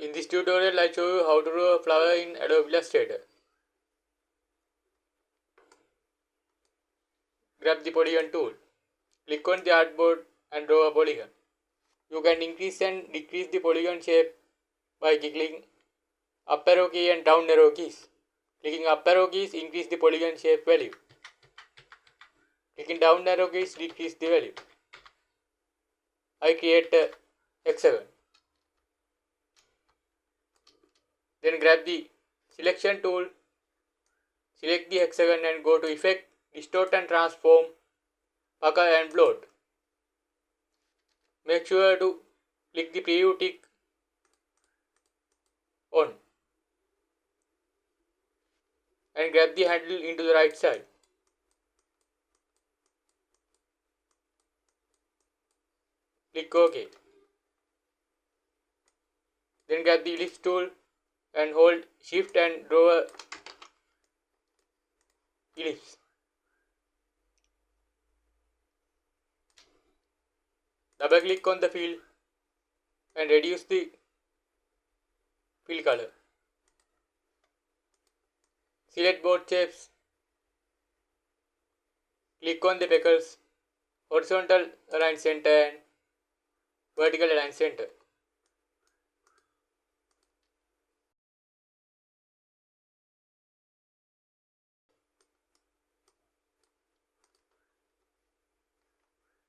In this tutorial, I show you how to draw a flower in Adobe Illustrator. Grab the polygon tool. Click on the artboard and draw a polygon. You can increase and decrease the polygon shape by clicking up arrow key and down arrow keys. Clicking up arrow keys increase the polygon shape value. Clicking down arrow keys decrease the value. I create a hexagon. Then grab the selection tool, select the hexagon and go to Effect, Distort and Transform, Pucker and Float. Make sure to click the preview tick on and grab the handle into the right side. Click OK. Then grab the ellipse tool and hold Shift and draw a ellipse. Double click on the fill and reduce the fill color. Select both shapes. Click on the peckles, horizontal align center and vertical align center.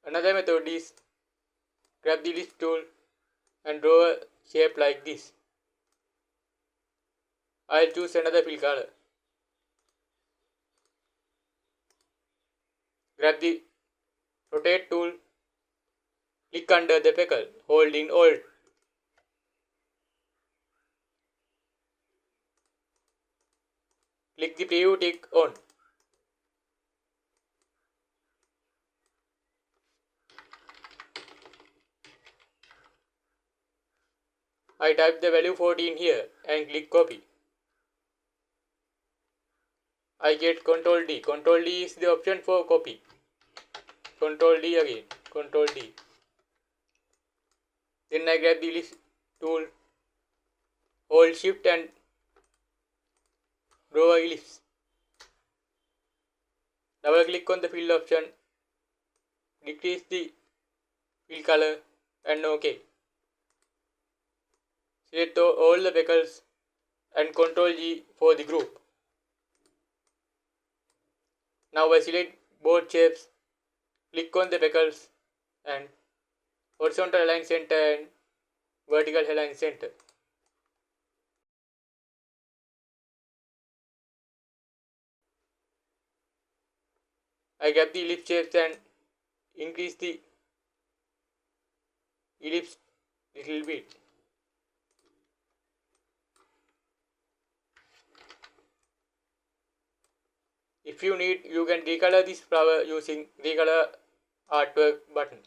Another method is grab the ellipse tool and draw a shape like this. I will choose another fill color. Grab the rotate tool, click under the peckle, hold in Alt. Click the preview tick on. I type the value 14 here and click copy. I get Ctrl D. Ctrl D is the option for copy. Ctrl D again. Ctrl D. Then I grab the ellipse tool, hold Shift and draw a ellipse. Double click on the fill option, decrease the fill color and OK. Select all the peckles and Ctrl G for the group. Now I select both shapes, click on the peckles and horizontal align center and vertical align center. I grab the ellipse shapes and increase the ellipse little bit. If you need, you can recolor this flower using recolor artwork button.